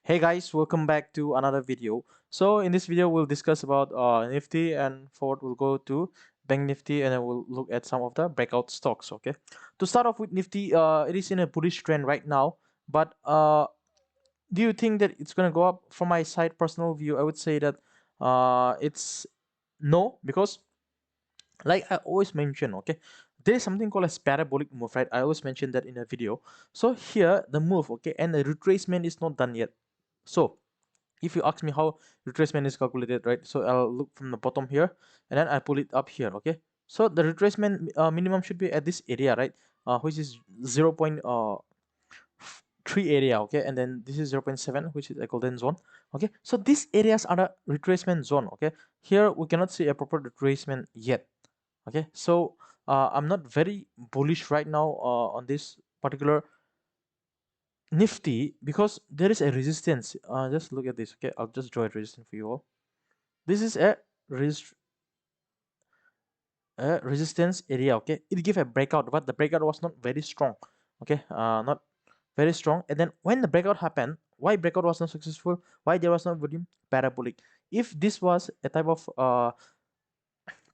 Hey guys, welcome back to another video. So in this video, we'll discuss about Nifty, and forward we'll go to Bank Nifty, and then we'll look at some of the breakout stocks. Okay. To start off with Nifty, it is in a bullish trend right now. But do you think that it's gonna go up? From my side, personal view, I would say that it's no, because like I always mention, okay, there is something called as parabolic move, right? I always mention that in a video. So here the move, okay, and the retracement is not done yet. So if you ask me how retracement is calculated, right, so I'll look from the bottom here and then I pull it up here. Okay, so the retracement minimum should be at this area, right, which is 0.3 area. Okay, and then this is 0.7, which is a golden zone. Okay, so these areas are the retracement zone. Okay, here we cannot see a proper retracement yet. Okay, so I'm not very bullish right now on this particular Nifty, because there is a resistance. Just look at this. Okay, I'll just draw a resistance for you all. This is a, resistance area. Okay, it gave a breakout, but the breakout was not very strong. Okay, not very strong. And then when the breakout happened, why breakout was not successful? Why there was no volume? Parabolic. If this was a type of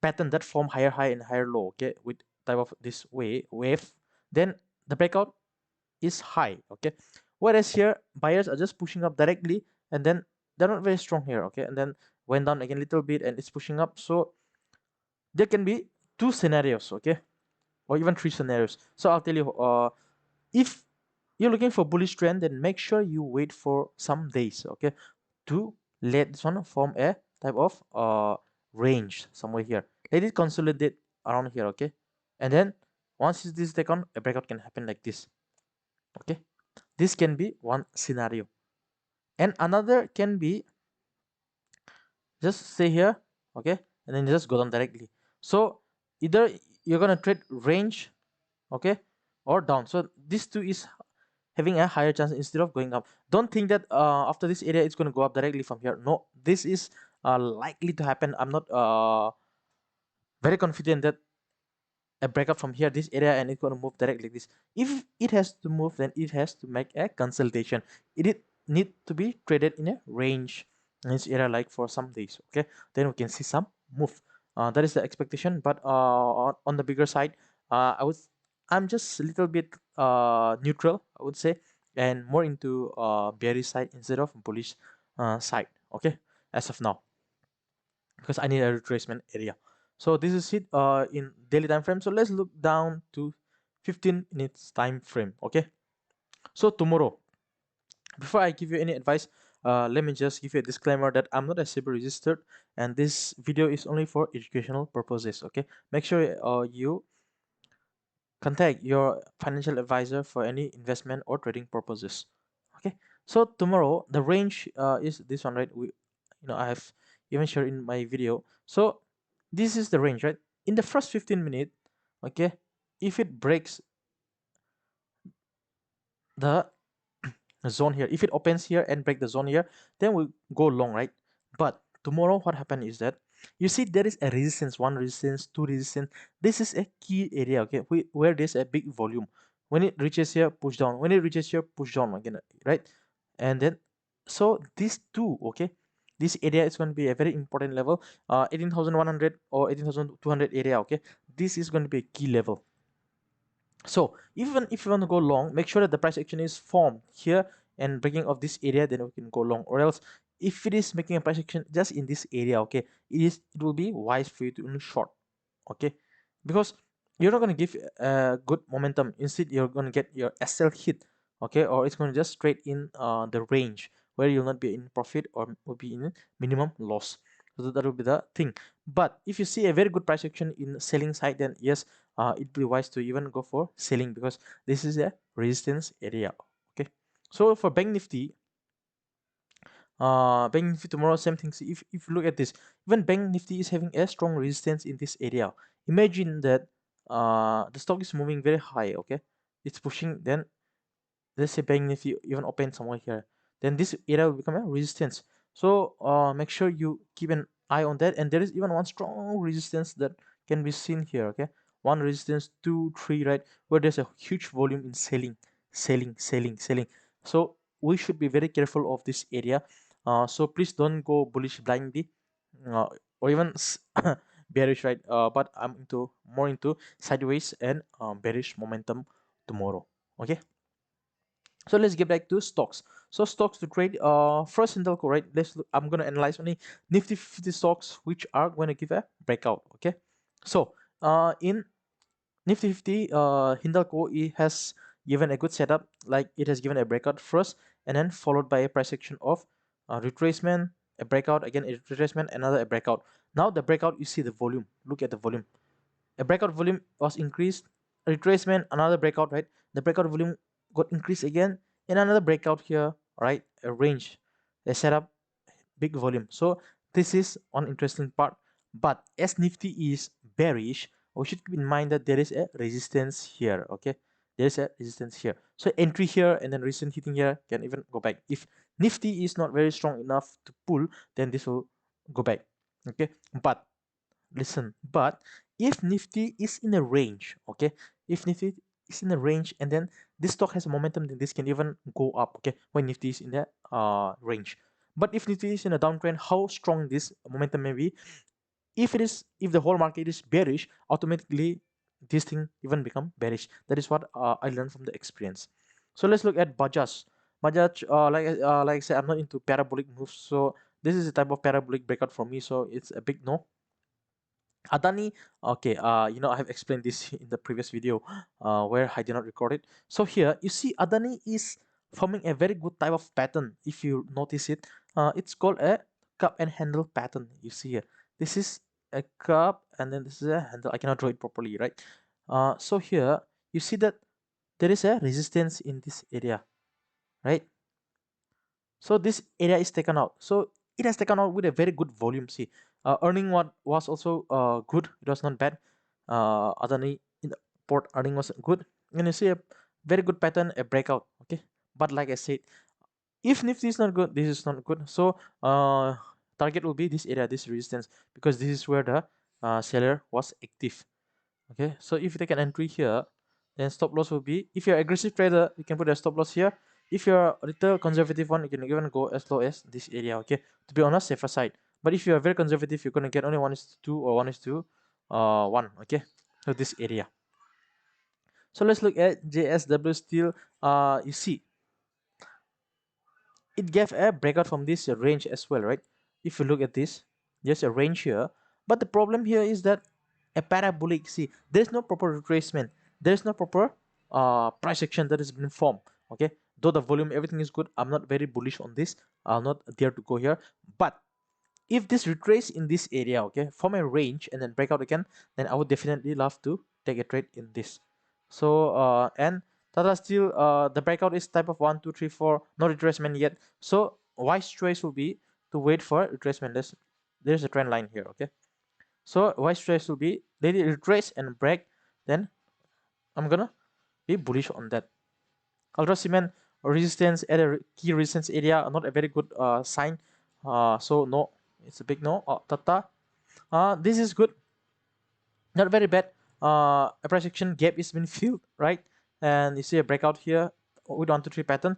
pattern that form higher high and higher low, okay, with type of this wave, then the breakout is high. Okay, whereas here buyers are just pushing up directly, and then they're not very strong here. Okay, and then went down again a little bit and it's pushing up. So there can be two scenarios, okay, or even three scenarios. So I'll tell you, if you're looking for bullish trend, then make sure you wait for some days, okay, to let this one form a type of range somewhere here. Let it consolidate around here. Okay, and then once this is taken, a breakout can happen like this. Okay, this can be one scenario, and another can be just stay here. Okay, and then just go down directly. So either you're gonna trade range, okay, or down. So this two is having a higher chance instead of going up. Don't think that after this area it's going to go up directly from here. No, this is likely to happen. I'm not very confident that a breakup from here this area and it's going to move directly like this. If it has to move, then it has to make a consultation. It need to be traded in a range in this area, like for some days. Okay, then we can see some move. That is the expectation. But on the bigger side, I'm just a little bit neutral, I would say, and more into bearish side instead of bullish side. Okay, as of now, because I need a retracement area. So this is it in daily time frame. So let's look down to 15 minutes time frame. Okay, so tomorrow, before I give you any advice, let me just give you a disclaimer that I'm not a SEBI registered, and this video is only for educational purposes. Okay, make sure you contact your financial advisor for any investment or trading purposes. Okay, so tomorrow the range is this one, right? I have even shared in my video. So this is the range, right? In the first 15 minutes, okay, if it breaks the zone here, if it opens here and break the zone here, then we go long, right? But tomorrow what happened is that you see there is a resistance, one resistance, two resistance. This is a key area, okay, where there's a big volume. When it reaches here, push down. When it reaches here, push down again, right? And then so these two, okay, this area is going to be a very important level, 18,100 or 18,200 area. Okay, this is going to be a key level. So even if you want to go long, make sure that the price action is formed here and breaking of this area, then we can go long. Or else if it is making a price action just in this area, okay, it will be wise for you to only short. Okay, because you're not going to give a good momentum. Instead, you're going to get your SL hit. Okay, or it's going to just trade in the range where you'll not be in profit or will be in minimum loss. So that will be the thing. But if you see a very good price action in selling side, then yes, it'd be wise to even go for selling, because this is a resistance area. Okay, so for Bank Nifty, Bank Nifty tomorrow, same thing. See, if you look at this, even Bank Nifty is having a strong resistance in this area. Imagine that the stock is moving very high. Okay, it's pushing, then let's say Bank Nifty even open somewhere here, then this area will become a resistance. So make sure you keep an eye on that. And there is even one strong resistance that can be seen here. Okay, one resistance, two, three, right, where there's a huge volume in selling. So we should be very careful of this area. So please don't go bullish blindly, or even bearish, right? But I'm more into sideways and bearish momentum tomorrow. Okay, so let's get back to stocks. So stocks to trade, first Hindalco, right? Let's look, I'm gonna analyze only Nifty 50 stocks which are going to give a breakout. Okay, so in Nifty 50, Hindalco, it has given a good setup, like it has given a breakout first and then followed by a price action of retracement, a breakout, again a retracement, another a breakout. Now the breakout, you see the volume, look at the volume. A breakout volume was increased, a retracement, another breakout, right? The breakout volume got increased again, and another breakout here, right? A range, a setup, big volume. So this is one interesting part. But as Nifty is bearish, we should keep in mind that there is a resistance here. Okay, there is a resistance here. So entry here and then recent hitting here can even go back. If Nifty is not very strong enough to pull, then this will go back. Okay, but listen, but if Nifty is in a range, okay, if Nifty is in a range and then this stock has momentum, then this can even go up. Okay, when Nifty is in the range. But if Nifty is in a downtrend, how strong this momentum may be? If the whole market is bearish, automatically this thing even become bearish. That is what I learned from the experience. So let's look at Bajaj. Bajaj, like I said, I'm not into parabolic moves, so this is a type of parabolic breakout for me, so it's a big no. Adani, okay, I have explained this in the previous video where I did not record it. So here you see Adani is forming a very good type of pattern. If you notice it, it's called a cup and handle pattern. You see here, this is a cup and then this is a handle. I cannot draw it properly, right? So here you see that there is a resistance in this area, right? So this area is taken out. So it has taken out with a very good volume. See, earning what was also good. It was not bad. Adani in the port earning was good, and you see a very good pattern, a breakout. Okay, but like I said, if Nifty is not good, this is not good. So target will be this area, this resistance, because this is where the seller was active. Okay, so if you take an entry here, then stop loss will be, if you're aggressive trader, you can put a stop loss here. If you're a little conservative one, you can even go as low as this area. Okay, to be on a safer side. But if you are very conservative, you're gonna get only 1:2 or 1:1. Okay, so this area. So let's look at JSW Steel. You see it gave a breakout from this range as well, right? If you look at this, there's a range here, but the problem here is that a parabolic, see, there's no proper retracement, there's no proper price action that has been formed. Okay, though the volume, everything is good, I'm not very bullish on this. I'm not there to go here, but if this retrace in this area, okay, form a range and then break out again, then I would definitely love to take a trade in this. So and Tata Steel, the breakout is type of 1 2 3 4, no retracement yet. So wise choice will be to wait for retracement. There's a trend line here. Okay, so wise choice will be let it retrace and break, then I'm gonna be bullish on that. Ultra Cement resistance at a key resistance area, not a very good sign. So no, it's a big no. Tata, this is good, not very bad. A price action gap is been filled, right? And you see a breakout here with 1 2 3 pattern.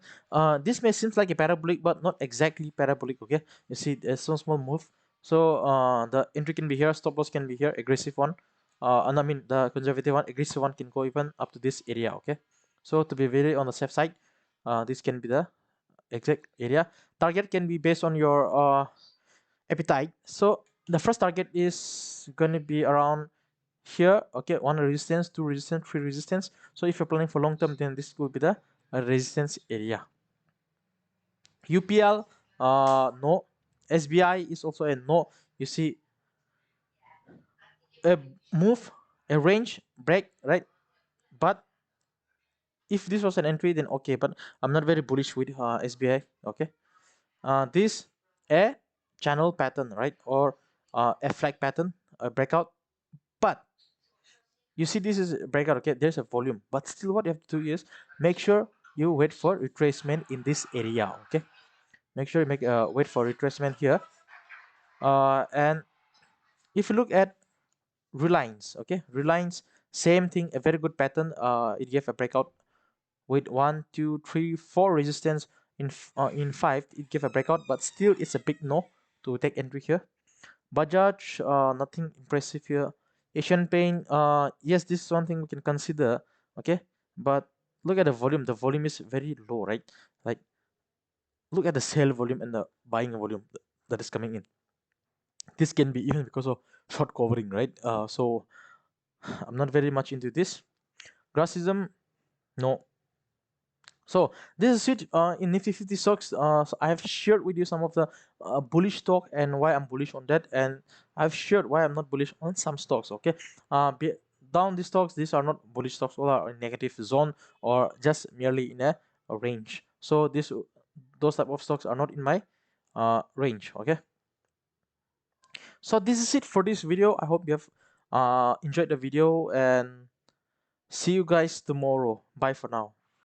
This may seems like a parabolic, but not exactly parabolic. Okay, you see there's some small move. So the entry can be here, stop loss can be here, aggressive one. And I mean the conservative one, aggressive one can go even up to this area. Okay, so to be very on the safe side, this can be the exact area. Target can be based on your appetite. So the first target is gonna be around here. Okay, one resistance, two resistance, three resistance. So if you're planning for long term, then this will be the resistance area. UPL, no. SBI is also a no. You see a move, a range break, right? But if this was an entry, then okay, but I'm not very bullish with SBI. Okay, this a channel pattern, right? Or a flag pattern, a breakout. But you see this is a breakout. Okay, there's a volume, but still what you have to do is make sure you wait for retracement in this area. Okay, make sure you wait for retracement here. And if you look at Reliance, okay, Reliance, same thing, a very good pattern. It gave a breakout with 1 2 3 4 resistance, in 5 it gave a breakout, but still it's a big no to take entry here. Bajaj, nothing impressive here. Asian Paint, yes, this is one thing we can consider, okay, but look at the volume. The volume is very low, right? Like, look at the sale volume and the buying volume that is coming in. This can be even because of short covering, right? So I'm not very much into this. Grassism, no. So this is it in Nifty 50 stocks. So I have shared with you some of the bullish stock and why I'm bullish on that, and I've shared why I'm not bullish on some stocks. Okay, down these stocks, these are not bullish stocks, all are in negative zone or just merely in a range. So those type of stocks are not in my range. Okay, so this is it for this video. I hope you have enjoyed the video, and see you guys tomorrow. Bye for now.